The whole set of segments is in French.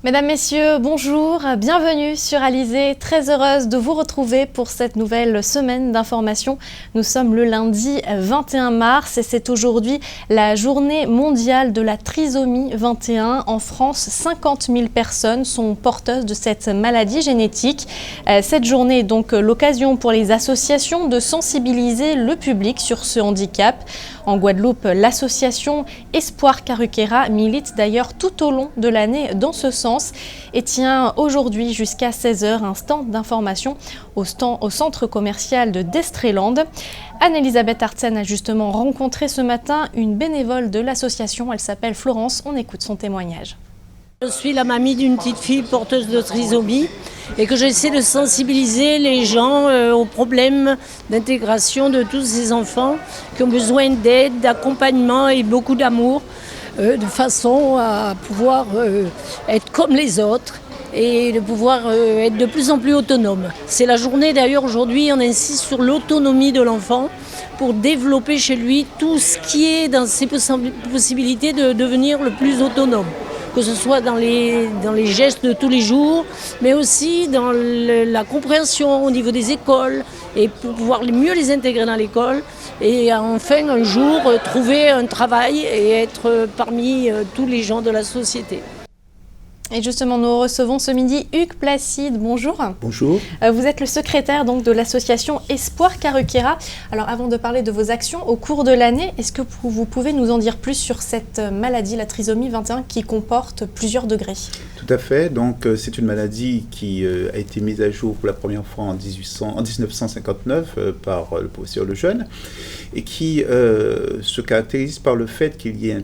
Mesdames, Messieurs, bonjour, bienvenue sur Alizé. Très heureuse de vous retrouver pour cette nouvelle semaine d'information. Nous sommes le lundi 21 mars et c'est aujourd'hui la journée mondiale de la trisomie 21. En France, 50 000 personnes sont porteuses de cette maladie génétique. Cette journée est donc l'occasion pour les associations de sensibiliser le public sur ce handicap. En Guadeloupe, l'association Espoir Carruquera milite d'ailleurs tout au long de l'année dans ce sens et tient aujourd'hui jusqu'à 16h un stand d'information au centre commercial de Destréland. Anne-Elisabeth Artsen a justement rencontré ce matin une bénévole de l'association. Elle s'appelle Florence. On écoute son témoignage. Je suis la mamie d'une petite fille porteuse de trisomie et que j'essaie de sensibiliser les gens aux problèmes d'intégration de tous ces enfants qui ont besoin d'aide, d'accompagnement et beaucoup d'amour, de façon à pouvoir être comme les autres et de pouvoir être de plus en plus autonome. C'est la journée d'ailleurs aujourd'hui, on insiste sur l'autonomie de l'enfant pour développer chez lui tout ce qui est dans ses possibilités de devenir le plus autonome. Que ce soit dans les gestes de tous les jours, mais aussi dans la compréhension au niveau des écoles, et pour pouvoir mieux les intégrer dans l'école, et enfin un jour trouver un travail et être parmi tous les gens de la société. Et justement, nous recevons ce midi Hugues Placide. Bonjour. Bonjour. Vous êtes le secrétaire donc, de l'association Espoir Carruquera. Alors avant de parler de vos actions au cours de l'année, est-ce que vous pouvez nous en dire plus sur cette maladie, la trisomie 21, qui comporte plusieurs degrés? Tout à fait. Donc c'est une maladie qui a été mise à jour pour la première fois en 1959 par le professeur Lejeune et qui se caractérise par le fait qu'il y ait un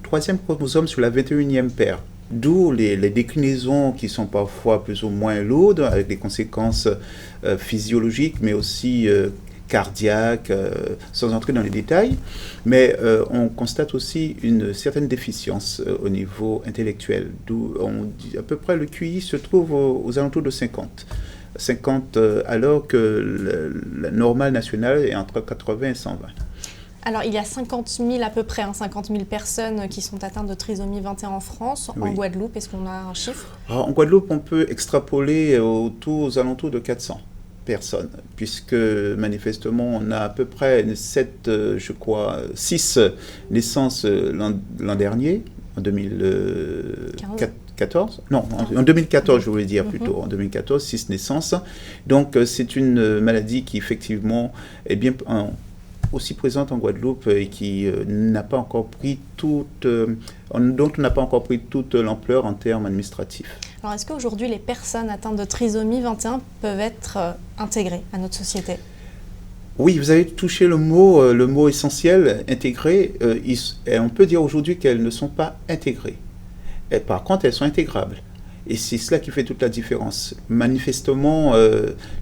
troisième chromosome sur la 21e paire. D'où les déclinaisons qui sont parfois plus ou moins lourdes, avec des conséquences physiologiques, mais aussi cardiaques, sans entrer dans les détails. Mais on constate aussi une certaine déficience au niveau intellectuel. D'où on dit à peu près le QI se trouve aux alentours de 50. 50 alors que la normale nationale est entre 80 et 120. Alors, il y a 50 000 à peu près, 50 000 personnes qui sont atteintes de trisomie 21 en France. Oui. En Guadeloupe, est-ce qu'on a un chiffre? Alors, en Guadeloupe, on peut extrapoler aux alentours de 400 personnes, puisque manifestement, on a à peu près 6 naissances l'an dernier, en 2014. Non, en 2014, je voulais dire plutôt, en 2014, 6 naissances. Donc, c'est une maladie qui, effectivement, est bien aussi présente en Guadeloupe et qui n'a pas encore pris dont on n'a pas encore pris toute l'ampleur en termes administratifs. Alors, est-ce qu'aujourd'hui, les personnes atteintes de trisomie 21 peuvent être intégrées à notre société? Oui, vous avez touché le mot essentiel, intégrées. Et on peut dire aujourd'hui qu'elles ne sont pas intégrées. Et par contre, elles sont intégrables. Et c'est cela qui fait toute la différence. Manifestement,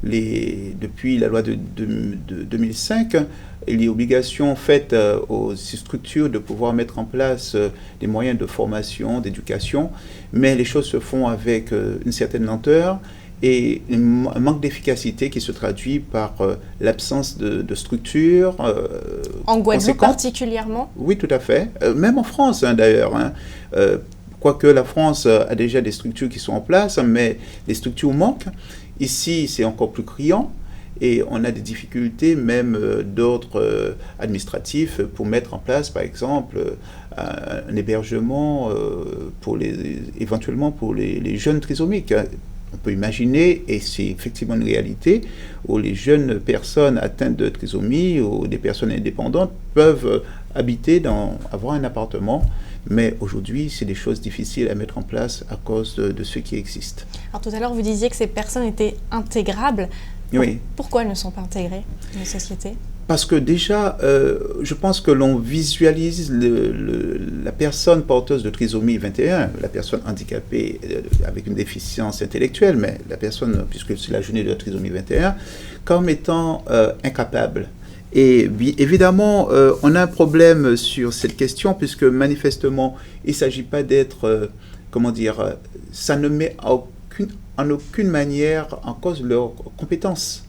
depuis la loi de 2005, il y a obligation faite aux structures de pouvoir mettre en place des moyens de formation, d'éducation, mais les choses se font avec une certaine lenteur et un manque d'efficacité qui se traduit par l'absence de structure. En Guadeloupe particulièrement? Oui, tout à fait. Même en France, d'ailleurs. Quoique la France a déjà des structures qui sont en place, mais les structures manquent. Ici, c'est encore plus criant et on a des difficultés même d'ordre administratif pour mettre en place, par exemple, un hébergement éventuellement pour les jeunes trisomiques. On peut imaginer, et c'est effectivement une réalité, où les jeunes personnes atteintes de trisomie ou des personnes indépendantes peuvent avoir un appartement. Mais aujourd'hui, c'est des choses difficiles à mettre en place à cause de ce qui existe. Alors tout à l'heure, vous disiez que ces personnes étaient intégrables. Oui. Pourquoi elles ne sont pas intégrées dans la société? Parce que déjà, je pense que l'on visualise la personne porteuse de trisomie 21, la personne handicapée avec une déficience intellectuelle, mais la personne, puisque c'est la journée de la trisomie 21, comme étant incapable. Et évidemment, on a un problème sur cette question, puisque manifestement, il ne s'agit pas d'être, ça ne met en aucune manière en cause leurs compétences.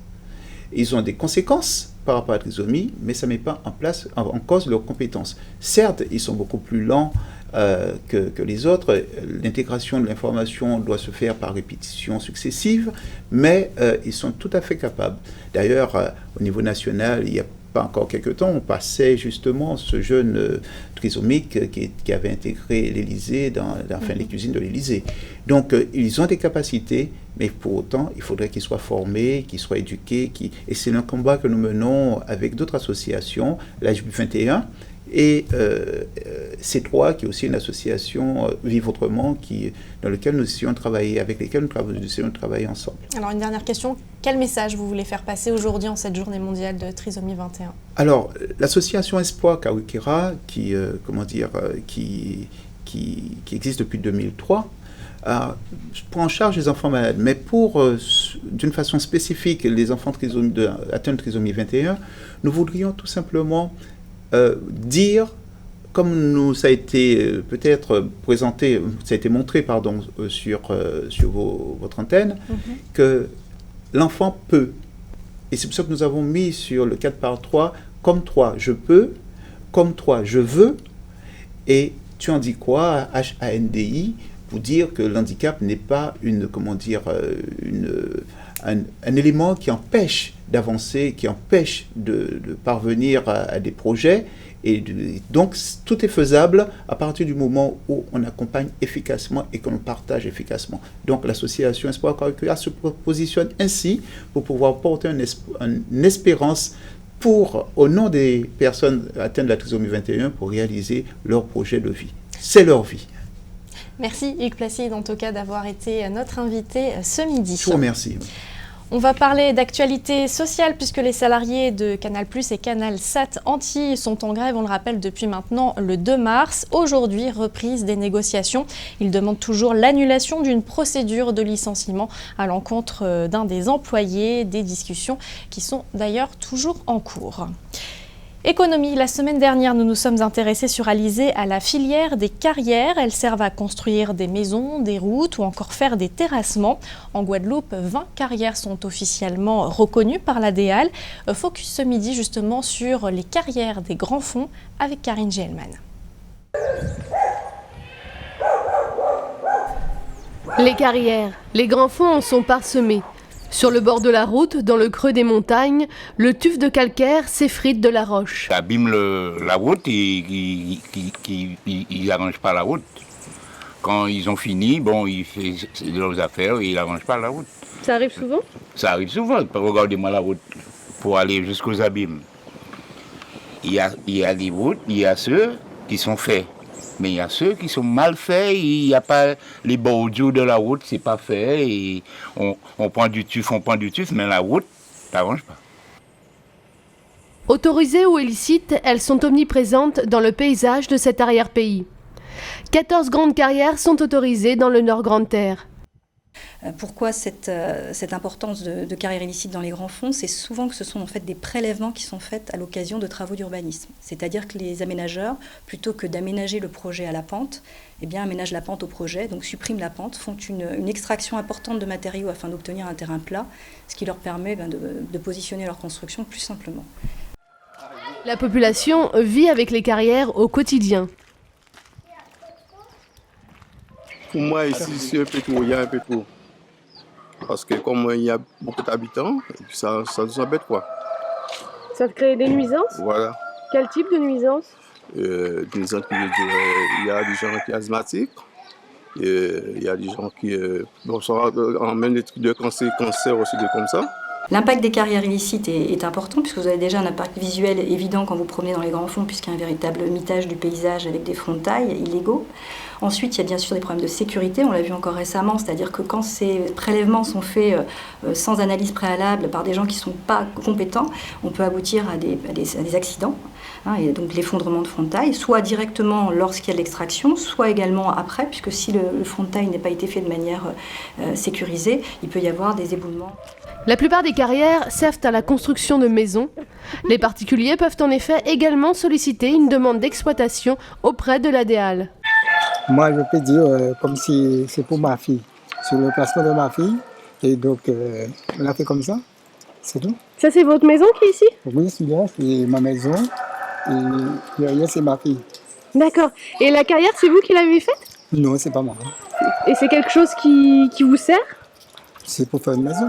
Ils ont des conséquences par rapport à la trisomie, mais ça ne met pas en cause leurs compétences. Certes, ils sont beaucoup plus lents que les autres. L'intégration de l'information doit se faire par répétition successive, mais ils sont tout à fait capables. D'ailleurs, au niveau national, il y a pas encore quelques temps, on passait justement ce jeune trisomique qui avait intégré l'Élysée les cuisines de l'Élysée. Donc, ils ont des capacités, mais pour autant, il faudrait qu'ils soient formés, qu'ils soient éduqués. Et c'est un combat que nous menons avec d'autres associations, l'AJB 21, et C3, qui est aussi une association Vivre Autrement, dans laquelle nous essayons de travailler, avec lesquelles nous essayons de travailler ensemble. Alors une dernière question, quel message vous voulez faire passer aujourd'hui en cette journée mondiale de trisomie 21 ? Alors, l'association Espoir Kawikera, qui existe depuis 2003, prend en charge les enfants malades, mais d'une façon spécifique, les enfants atteints de trisomie 21, nous voudrions tout simplement dire, comme ça a été peut-être présenté, ça a été montré sur votre antenne, que l'enfant peut. Et c'est pour ça que nous avons mis sur le 4x3, comme toi je peux, comme toi je veux, et tu en dis quoi, HANDI, pour dire que l'handicap n'est pas un élément qui empêche d'avancer, qui empêche de parvenir à des projets. Et donc, tout est faisable à partir du moment où on accompagne efficacement et qu'on partage efficacement. Donc, l'association Espoir Kawikera se positionne ainsi pour pouvoir porter une espérance au nom des personnes atteintes de la trisomie 21 pour réaliser leur projet de vie. C'est leur vie. Merci Hugues Placide en tout cas d'avoir été notre invité ce midi. Je vous remercie. On va parler d'actualité sociale puisque les salariés de Canal+ et CanalSat Antilles sont en grève, on le rappelle, depuis maintenant le 2 mars. Aujourd'hui, reprise des négociations. Ils demandent toujours l'annulation d'une procédure de licenciement à l'encontre d'un des employés. Des discussions qui sont d'ailleurs toujours en cours. Économie, la semaine dernière, nous nous sommes intéressés sur Alizé à la filière des carrières. Elles servent à construire des maisons, des routes ou encore faire des terrassements. En Guadeloupe, 20 carrières sont officiellement reconnues par la DEAL. Focus ce midi justement sur les carrières des grands fonds avec Karine Gielman. Les carrières, les grands fonds en sont parsemés. Sur le bord de la route, dans le creux des montagnes, le tuf de calcaire s'effrite de la roche. Il abîme la route et il n'arrange pas la route. Quand ils ont fini, ils font leurs affaires et ils n'arrangent pas la route. Ça arrive souvent ? Ça arrive souvent. Regardez-moi la route pour aller jusqu'aux abîmes. Il y a des routes, il y a ceux qui sont faits. Mais il y a ceux qui sont mal faits, il n'y a pas les bordures de la route, c'est pas fait, et on prend du tuf, mais la route, ça n'arrange pas. Autorisées ou illicites, elles sont omniprésentes dans le paysage de cet arrière-pays. 14 grandes carrières sont autorisées dans le Nord Grande-Terre. Pourquoi cette importance de carrières illicites dans les grands fonds ? C'est souvent que ce sont en fait des prélèvements qui sont faits à l'occasion de travaux d'urbanisme. C'est-à-dire que les aménageurs, plutôt que d'aménager le projet à la pente, aménagent la pente au projet, donc suppriment la pente, font une extraction importante de matériaux afin d'obtenir un terrain plat, ce qui leur permet de positionner leur construction plus simplement. La population vit avec les carrières au quotidien. Pour moi, ici, c'est un peu trop, il y a un peu trop. Parce que comme il y a beaucoup d'habitants, ça nous embête quoi. Ça te crée des nuisances ? Voilà. Quel type de nuisances ? Des nuisances qui veut dire, il y a des gens qui sont asthmatiques, il y a des gens qui ont même des trucs de cancer aussi, comme ça. L'impact des carrières illicites est important puisque vous avez déjà un impact visuel évident quand vous promenez dans les grands fonds puisqu'il y a un véritable mitage du paysage avec des frontails illégaux. Ensuite, il y a bien sûr des problèmes de sécurité, on l'a vu encore récemment, c'est-à-dire que quand ces prélèvements sont faits sans analyse préalable par des gens qui ne sont pas compétents, on peut aboutir à des accidents, et donc l'effondrement de frontail, soit directement lorsqu'il y a de l'extraction, soit également après, puisque si le frontail n'a pas été fait de manière sécurisée, il peut y avoir des éboulements. La plupart des carrières servent à la construction de maisons. Les particuliers peuvent en effet également solliciter une demande d'exploitation auprès de la DEAL. Moi, je peux dire comme si c'est pour ma fille, sur le placement de ma fille. Et donc, on l'a fait comme ça, c'est tout. Ça, c'est votre maison qui est ici ? Oui, celui-là, c'est ma maison. Et derrière, c'est ma fille. D'accord. Et la carrière, c'est vous qui l'avez faite? Non, c'est pas moi. Et c'est quelque chose qui vous sert? C'est pour faire une maison.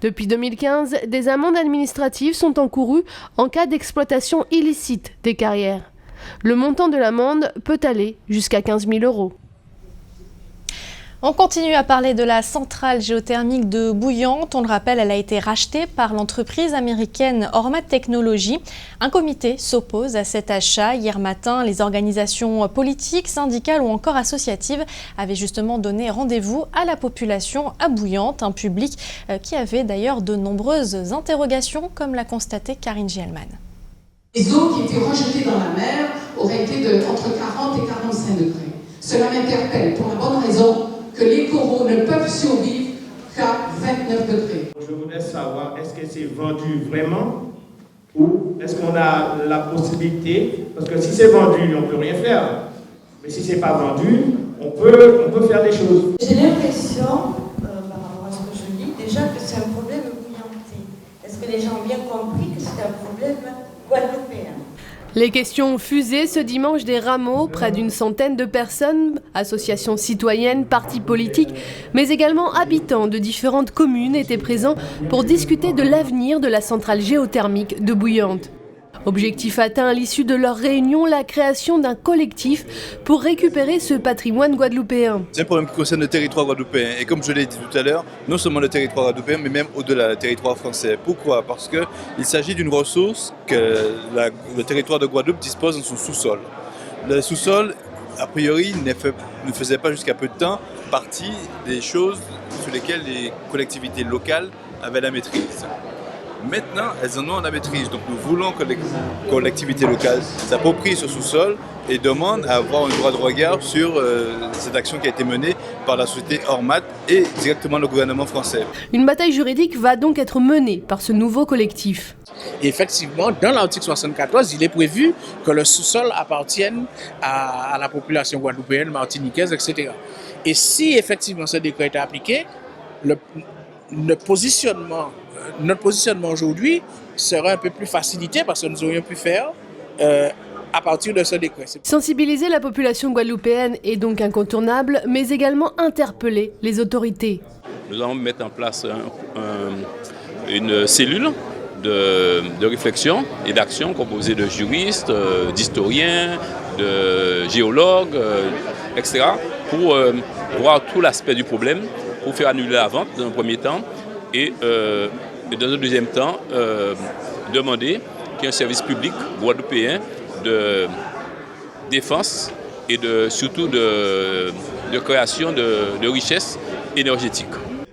Depuis 2015, des amendes administratives sont encourues en cas d'exploitation illicite des carrières. Le montant de l'amende peut aller jusqu'à 15 000 €. On continue à parler de la centrale géothermique de Bouillante. On le rappelle, elle a été rachetée par l'entreprise américaine Ormat Technologies. Un comité s'oppose à cet achat. Hier matin, les organisations politiques, syndicales ou encore associatives avaient justement donné rendez-vous à la population à Bouillante, un public qui avait d'ailleurs de nombreuses interrogations, comme l'a constaté Karine Gielman. Les eaux qui étaient rejetées dans la mer auraient été entre 40 et 45 degrés. Cela m'interpelle pour la bonne raison que les coraux ne peuvent survivre qu'à 29 degrés. Je voudrais savoir, est-ce que c'est vendu vraiment ou est-ce qu'on a la possibilité, parce que si c'est vendu, on ne peut rien faire, mais si ce n'est pas vendu, on peut faire des choses. J'ai l'impression, par rapport à ce que je dis, déjà que c'est un problème bouillanté. Est-ce que les gens ont bien compris que c'est un problème guadeloupéen? Les questions ont fusé ce dimanche des rameaux, près d'une centaine de personnes, associations citoyennes, partis politiques, mais également habitants de différentes communes étaient présents pour discuter de l'avenir de la centrale géothermique de Bouillante. Objectif atteint à l'issue de leur réunion, la création d'un collectif pour récupérer ce patrimoine guadeloupéen. C'est un problème qui concerne le territoire guadeloupéen et comme je l'ai dit tout à l'heure, non seulement le territoire guadeloupéen mais même au-delà, le territoire français. Pourquoi? Parce qu'il s'agit d'une ressource que le territoire de Guadeloupe dispose dans son sous-sol. Le sous-sol, a priori, ne faisait pas jusqu'à peu de temps partie des choses sur lesquelles les collectivités locales avaient la maîtrise. Maintenant, elles en ont la maîtrise. Donc nous voulons que les collectivités locales s'approprient ce sous-sol et demandent à avoir un droit de regard sur cette action qui a été menée par la société Ormat et directement le gouvernement français. Une bataille juridique va donc être menée par ce nouveau collectif. Et effectivement, dans l'article 74, il est prévu que le sous-sol appartienne à la population guadeloupéenne, martiniquaise, etc. Et si effectivement ce décret est appliqué, notre positionnement aujourd'hui sera un peu plus facilité parce que nous aurions pu faire à partir de ce décret. Sensibiliser la population guadeloupéenne est donc incontournable, mais également interpeller les autorités. Nous allons mettre en place une cellule de réflexion et d'action composée de juristes, d'historiens, de géologues, etc. pour voir tout l'aspect du problème, pour faire annuler la vente dans un premier temps et dans un deuxième temps demander qu'il y ait un service public guadeloupéen de défense et surtout de création de richesses énergétiques.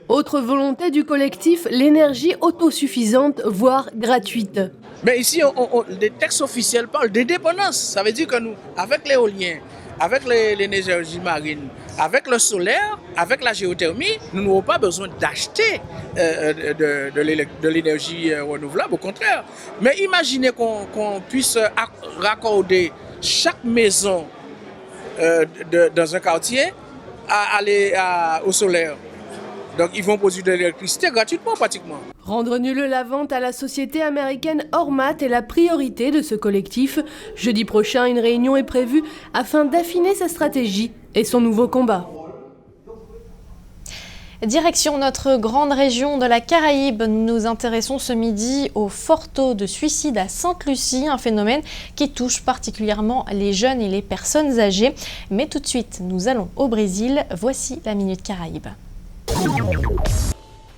Autre volonté du collectif, l'énergie autosuffisante, voire gratuite. Mais ici, les textes officiels parlent d'indépendance. Ça veut dire que nous, avec l'éolien, avec l'énergie marine, avec le solaire, avec la géothermie, nous n'aurons pas besoin d'acheter de l'énergie renouvelable, au contraire. Mais imaginez qu'on puisse raccorder chaque maison dans un quartier au solaire. Donc ils vont produire de l'électricité gratuitement pratiquement. Rendre nulle la vente à la société américaine Ormat est la priorité de ce collectif. Jeudi prochain, une réunion est prévue afin d'affiner sa stratégie et son nouveau combat. Direction notre grande région de la Caraïbe, nous nous intéressons ce midi au fort taux de suicide à Sainte-Lucie, un phénomène qui touche particulièrement les jeunes et les personnes âgées. Mais tout de suite, nous allons au Brésil. Voici la Minute Caraïbe.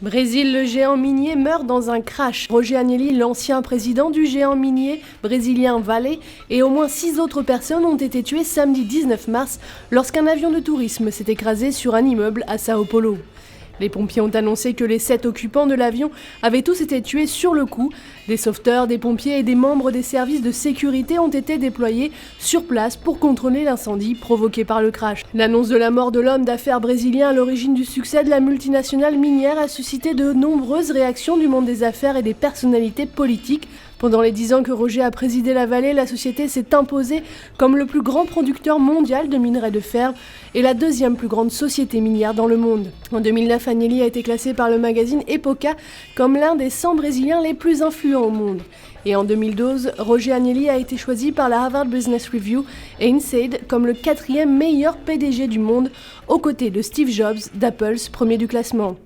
Brésil, le géant minier meurt dans un crash. Roger Agnelli, l'ancien président du géant minier brésilien Vale, et au moins 6 autres personnes ont été tuées samedi 19 mars lorsqu'un avion de tourisme s'est écrasé sur un immeuble à Sao Paulo. Les pompiers ont annoncé que les 7 occupants de l'avion avaient tous été tués sur le coup. Des sauveteurs, des pompiers et des membres des services de sécurité ont été déployés sur place pour contrôler l'incendie provoqué par le crash. L'annonce de la mort de l'homme d'affaires brésilien à l'origine du succès de la multinationale minière a suscité de nombreuses réactions du monde des affaires et des personnalités politiques. Pendant les 10 ans que Roger a présidé la vallée, la société s'est imposée comme le plus grand producteur mondial de minerais de fer et la deuxième plus grande société minière dans le monde. En 2009, Agnelli a été classé par le magazine Epoca comme l'un des 100 Brésiliens les plus influents au monde. Et en 2012, Roger Agnelli a été choisi par la Harvard Business Review et Inside comme le 4e meilleur PDG du monde, aux côtés de Steve Jobs d'Apple, premier du classement.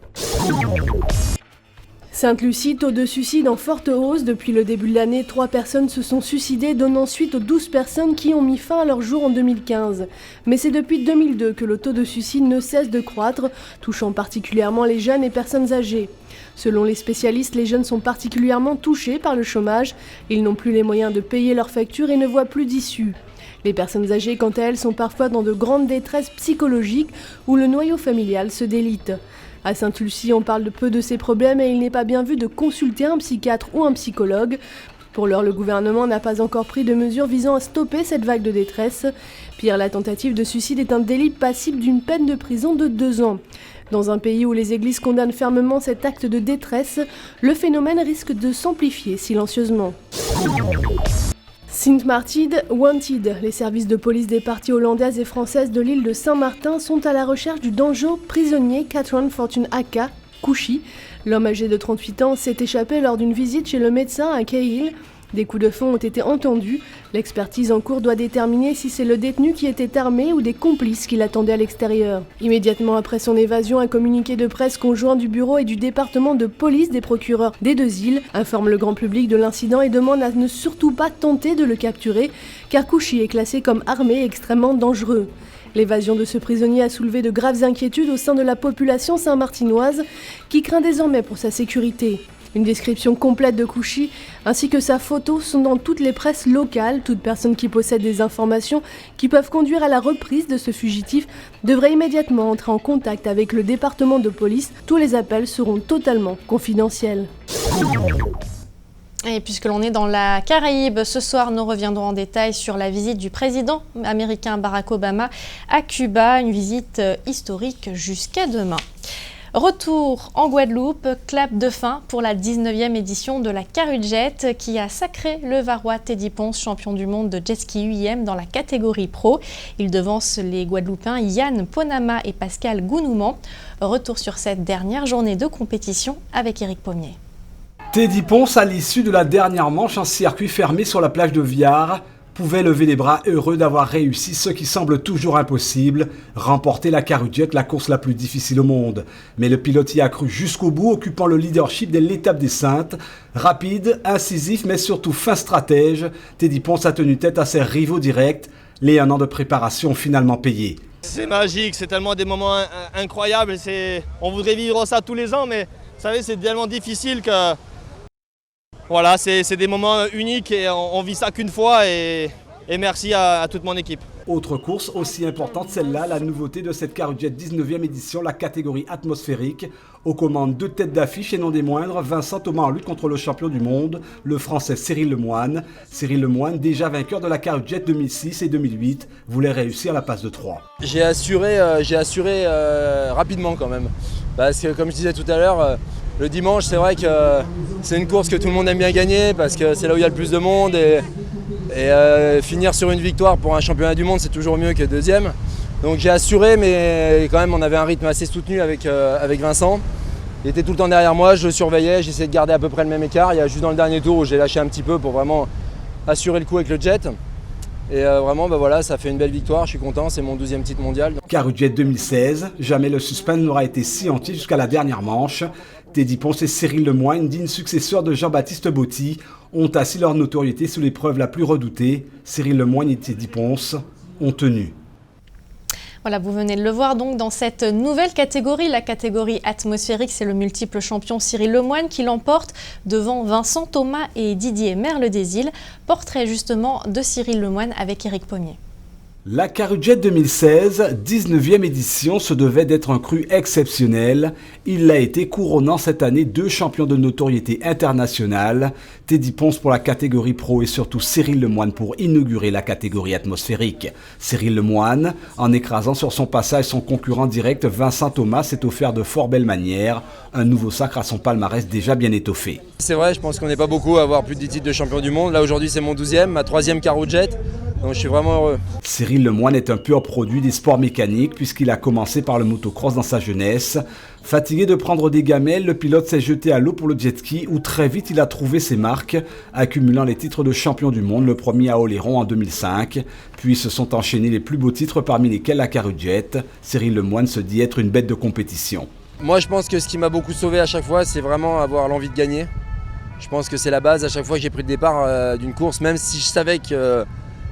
Sainte-Lucie, taux de suicide en forte hausse. Depuis le début de l'année, 3 personnes se sont suicidées, donnant suite aux 12 personnes qui ont mis fin à leur jour en 2015. Mais c'est depuis 2002 que le taux de suicide ne cesse de croître, touchant particulièrement les jeunes et personnes âgées. Selon les spécialistes, les jeunes sont particulièrement touchés par le chômage. Ils n'ont plus les moyens de payer leurs factures et ne voient plus d'issue. Les personnes âgées, quant à elles, sont parfois dans de grandes détresses psychologiques où le noyau familial se délite. À Sainte-Lucie, on parle de peu de ces problèmes et il n'est pas bien vu de consulter un psychiatre ou un psychologue. Pour l'heure, le gouvernement n'a pas encore pris de mesures visant à stopper cette vague de détresse. Pire, la tentative de suicide est un délit passible d'une peine de prison de 2 ans. Dans un pays où les églises condamnent fermement cet acte de détresse, le phénomène risque de s'amplifier silencieusement. Sint Maarten, Wanted. Les services de police des parties hollandaises et françaises de l'île de Saint-Martin sont à la recherche du dangereux prisonnier Katron Fortune Aka, Kouchi. L'homme âgé de 38 ans s'est échappé lors d'une visite chez le médecin à Keil. Des coups de feu ont été entendus. L'expertise en cours doit déterminer si c'est le détenu qui était armé ou des complices qui l'attendaient à l'extérieur. Immédiatement après son évasion, un communiqué de presse conjoint du bureau et du département de police des procureurs des 2 îles informe le grand public de l'incident et demande à ne surtout pas tenter de le capturer, car Kouchi est classé comme armé et extrêmement dangereux. L'évasion de ce prisonnier a soulevé de graves inquiétudes au sein de la population saint-martinoise, qui craint désormais pour sa sécurité. Une description complète de Kouchi ainsi que sa photo sont dans toutes les presses locales. Toute personne qui possède des informations qui peuvent conduire à la reprise de ce fugitif devrait immédiatement entrer en contact avec le département de police. Tous les appels seront totalement confidentiels. Et puisque l'on est dans la Caraïbe, ce soir nous reviendrons en détail sur la visite du président américain Barack Obama à Cuba, une visite historique jusqu'à demain. Retour en Guadeloupe, clap de fin pour la 19e édition de la Carujet qui a sacré le Varois Teddy Ponce, champion du monde de jet ski UIM dans la catégorie pro. Il devance les Guadeloupéens Yann Ponama et Pascal Gounouman. Retour sur cette dernière journée de compétition avec Éric Pommier. Teddy Ponce, à l'issue de la dernière manche en circuit fermé sur la plage de Viard, pouvait lever les bras heureux d'avoir réussi ce qui semble toujours impossible, remporter la Carujet, la course la plus difficile au monde. Mais le pilote y a cru jusqu'au bout, occupant le leadership dès l'étape des Saintes. Rapide, incisif, mais surtout fin stratège, Teddy Ponce a tenu tête à ses rivaux directs. Les 1 an de préparation ont finalement payé. C'est magique, c'est tellement des moments incroyables. On voudrait vivre ça tous les ans, mais vous savez, c'est tellement difficile que... Voilà, c'est des moments uniques et on vit ça qu'une fois et merci à toute mon équipe. Autre course aussi importante, celle-là, la nouveauté de cette Carujet 19e édition, la catégorie atmosphérique. Aux commandes 2 têtes d'affiche et non des moindres, Vincent Thomas en lutte contre le champion du monde, le français Cyril Lemoine. Cyril Lemoine, déjà vainqueur de la Carujet 2006 et 2008, voulait réussir la passe de 3. J'ai assuré rapidement quand même. Parce que comme je disais tout à l'heure, le dimanche, c'est vrai que c'est une course que tout le monde aime bien gagner parce que c'est là où il y a le plus de monde et finir sur une victoire pour un championnat du monde, c'est toujours mieux que deuxième. Donc j'ai assuré, mais quand même on avait un rythme assez soutenu avec Vincent. Il était tout le temps derrière moi, je le surveillais, j'essayais de garder à peu près le même écart. Il y a juste dans le dernier tour où j'ai lâché un petit peu pour vraiment assurer le coup avec le jet. Et vraiment, voilà, ça fait une belle victoire, je suis content, c'est mon 12e titre mondial. Carujet 2016, jamais le suspense n'aura été si entier jusqu'à la dernière manche. Teddy Ponce et Cyril Lemoine, dignes successeurs de Jean-Baptiste Botti, ont assis leur notoriété sous l'épreuve la plus redoutée. Cyril Lemoine et Teddy Ponce ont tenu. Voilà, vous venez de le voir donc dans cette nouvelle catégorie, la catégorie atmosphérique, c'est le multiple champion Cyril Lemoine qui l'emporte devant Vincent Thomas et Didier Merle des Îles. Portrait justement de Cyril Lemoine avec Éric Pommier. La Carujet 2016, 19e édition, se devait d'être un cru exceptionnel. Il l'a été, couronnant cette année 2 champions de notoriété internationale, Teddy Ponce pour la catégorie pro et surtout Cyril Lemoine pour inaugurer la catégorie atmosphérique. Cyril Lemoine, en écrasant sur son passage son concurrent direct Vincent Thomas, s'est offert de fort belle manière. Un nouveau sacre à son palmarès déjà bien étoffé. C'est vrai, je pense qu'on n'est pas beaucoup à avoir plus de 10 titres de champion du monde. Là aujourd'hui c'est mon 12e, ma 3e Carujet, donc je suis vraiment heureux. Cyril Cyril Lemoine est un pur produit des sports mécaniques puisqu'il a commencé par le motocross dans sa jeunesse. Fatigué de prendre des gamelles, le pilote s'est jeté à l'eau pour le jet ski où très vite il a trouvé ses marques, accumulant les titres de champion du monde, le premier à Oléron en 2005. Puis se sont enchaînés les plus beaux titres parmi lesquels la Carujet. Cyril Lemoine se dit être une bête de compétition. Moi je pense que ce qui m'a beaucoup sauvé à chaque fois, c'est vraiment avoir l'envie de gagner. Je pense que c'est la base à chaque fois que j'ai pris le départ d'une course, même si je savais que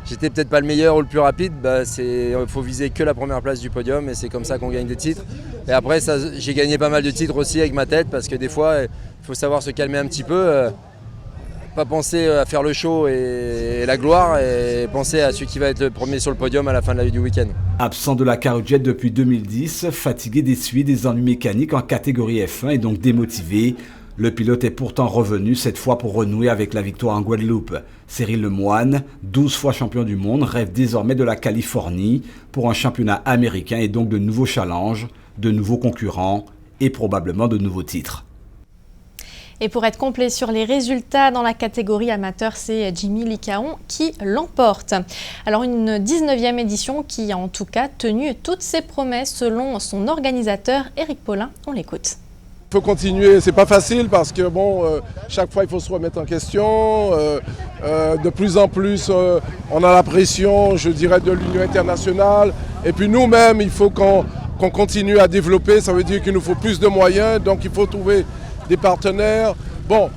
j'étais peut-être pas le meilleur ou le plus rapide, il faut viser que la première place du podium et c'est comme ça qu'on gagne des titres. Et après, j'ai gagné pas mal de titres aussi avec ma tête parce que des fois, il faut savoir se calmer un petit peu, pas penser à faire le show et la gloire et penser à celui qui va être le premier sur le podium à la fin du week-end. Absent de la Carujet depuis 2010, fatigué d'essuyer des ennuis mécaniques en catégorie F1 et donc démotivé, le pilote est pourtant revenu cette fois pour renouer avec la victoire en Guadeloupe. Cyril Lemoine, 12 fois champion du monde, rêve désormais de la Californie pour un championnat américain et donc de nouveaux challenges, de nouveaux concurrents et probablement de nouveaux titres. Et pour être complet sur les résultats dans la catégorie amateur, c'est Jimmy Licaon qui l'emporte. Alors une 19e édition qui a en tout cas tenu toutes ses promesses selon son organisateur Éric Paulin. On l'écoute. Il faut continuer, c'est pas facile parce que chaque fois il faut se remettre en question. De plus en plus, on a la pression, je dirais, de l'Union internationale. Et puis nous-mêmes, il faut qu'on continue à développer. Ça veut dire qu'il nous faut plus de moyens, donc il faut trouver des partenaires. Bon,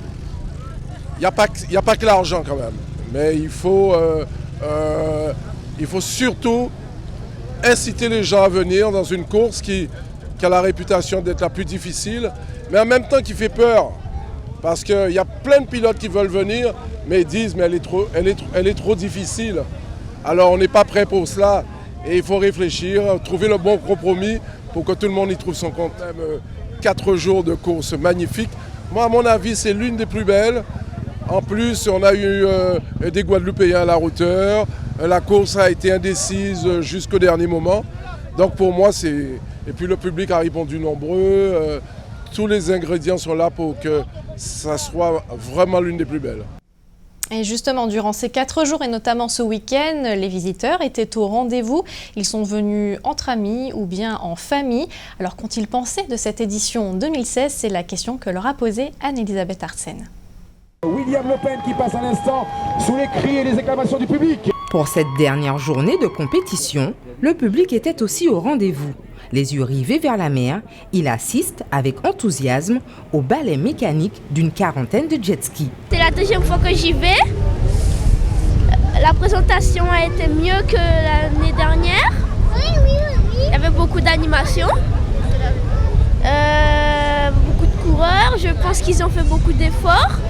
il n'y a pas que l'argent quand même, mais il faut surtout inciter les gens à venir dans une course qui a la réputation d'être la plus difficile, mais en même temps qui fait peur. Parce qu'il y a plein de pilotes qui veulent venir, mais ils disent mais elle est trop difficile. Alors on n'est pas prêt pour cela. Et il faut réfléchir, trouver le bon compromis pour que tout le monde y trouve son compte. 4 jours de course magnifique. Moi, à mon avis, c'est l'une des plus belles. En plus, on a eu des Guadeloupéens à la hauteur. La course a été indécise jusqu'au dernier moment. Donc pour moi, c'est... Et puis le public a répondu nombreux. Tous les ingrédients sont là pour que ça soit vraiment l'une des plus belles. Et justement, durant ces 4 jours et notamment ce week-end, les visiteurs étaient au rendez-vous. Ils sont venus entre amis ou bien en famille. Alors qu'ont-ils pensé de cette édition 2016 ? C'est la question que leur a posée Anne-Elisabeth Arsène. William Le Pen qui passe à l'instant sous les cris et les acclamations du public. Pour cette dernière journée de compétition, le public était aussi au rendez-vous. Les yeux rivés vers la mer, il assiste avec enthousiasme au ballet mécanique d'une quarantaine de jet skis. C'est la 2e fois que j'y vais. La présentation a été mieux que l'année dernière. Il y avait beaucoup d'animations, beaucoup de coureurs. Je pense qu'ils ont fait beaucoup d'efforts.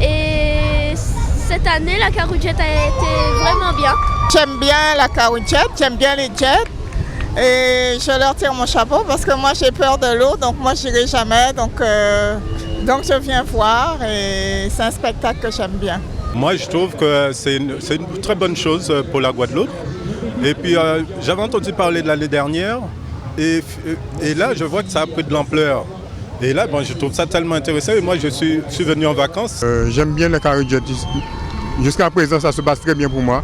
Et cette année, la Carujet a été vraiment bien. J'aime bien la Carujet, j'aime bien les jets. Et je leur tire mon chapeau parce que moi j'ai peur de l'eau, donc moi je n'irai jamais. Donc je viens voir et c'est un spectacle que j'aime bien. Moi je trouve que c'est une très bonne chose pour la Guadeloupe. Et puis j'avais entendu parler de l'année dernière et là je vois que ça a pris de l'ampleur. Et là je trouve ça tellement intéressant et moi je suis venu en vacances. J'aime bien la Carujet. Jusqu'à présent ça se passe très bien pour moi.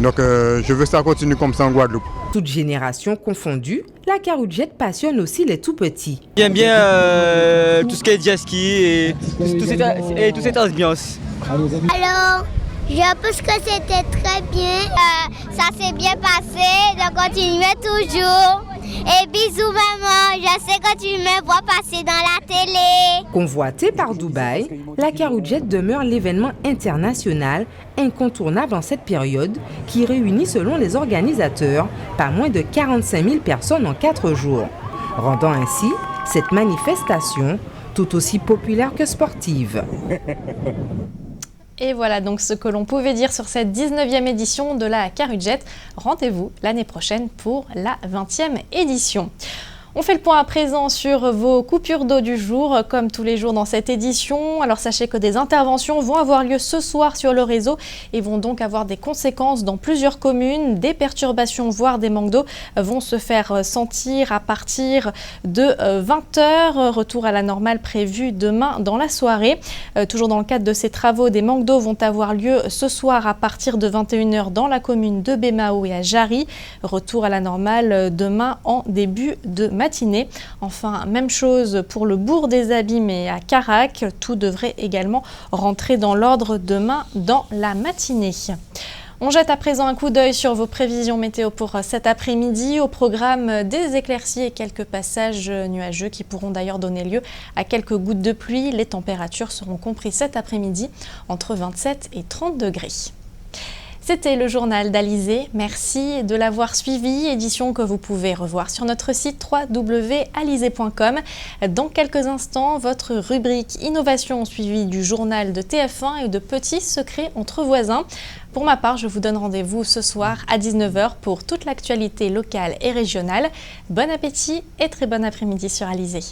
Donc je veux que ça continue comme ça en Guadeloupe. Toutes générations confondues, la Carujet passionne aussi les tout-petits. J'aime bien tout ce qui est jet ski et toute cette ambiance. Alors, je pense que c'était très bien. Ça s'est bien passé, donc continuez toujours. Et bisous maman, je sais que tu me vois passer dans la télé. Convoitée par Dubaï, la Carujet demeure l'événement international incontournable en cette période qui réunit selon les organisateurs pas moins de 45 000 personnes en 4 jours, rendant ainsi cette manifestation tout aussi populaire que sportive. Et voilà donc ce que l'on pouvait dire sur cette 19e édition de la Carujet. Rendez-vous l'année prochaine pour la 20e édition. On fait le point à présent sur vos coupures d'eau du jour, comme tous les jours dans cette édition. Alors sachez que des interventions vont avoir lieu ce soir sur le réseau et vont donc avoir des conséquences dans plusieurs communes. Des perturbations, voire des manques d'eau vont se faire sentir à partir de 20h. Retour à la normale prévu demain dans la soirée. Toujours dans le cadre de ces travaux, des manques d'eau vont avoir lieu ce soir à partir de 21h dans la commune de Bémao et à Jarry. Retour à la normale demain en début de matinée. Enfin, même chose pour le bourg des Abîmes et à Carac. Tout devrait également rentrer dans l'ordre demain dans la matinée. On jette à présent un coup d'œil sur vos prévisions météo pour cet après-midi. Au programme, des éclaircies et quelques passages nuageux qui pourront d'ailleurs donner lieu à quelques gouttes de pluie. Les températures seront comprises cet après-midi entre 27 et 30 degrés. C'était le journal d'Alizé. Merci de l'avoir suivi. Édition que vous pouvez revoir sur notre site www.alizé.com. Dans quelques instants, votre rubrique Innovation suivie du journal de TF1 et de Petits secrets entre voisins. Pour ma part, je vous donne rendez-vous ce soir à 19h pour toute l'actualité locale et régionale. Bon appétit et très bon après-midi sur Alizé.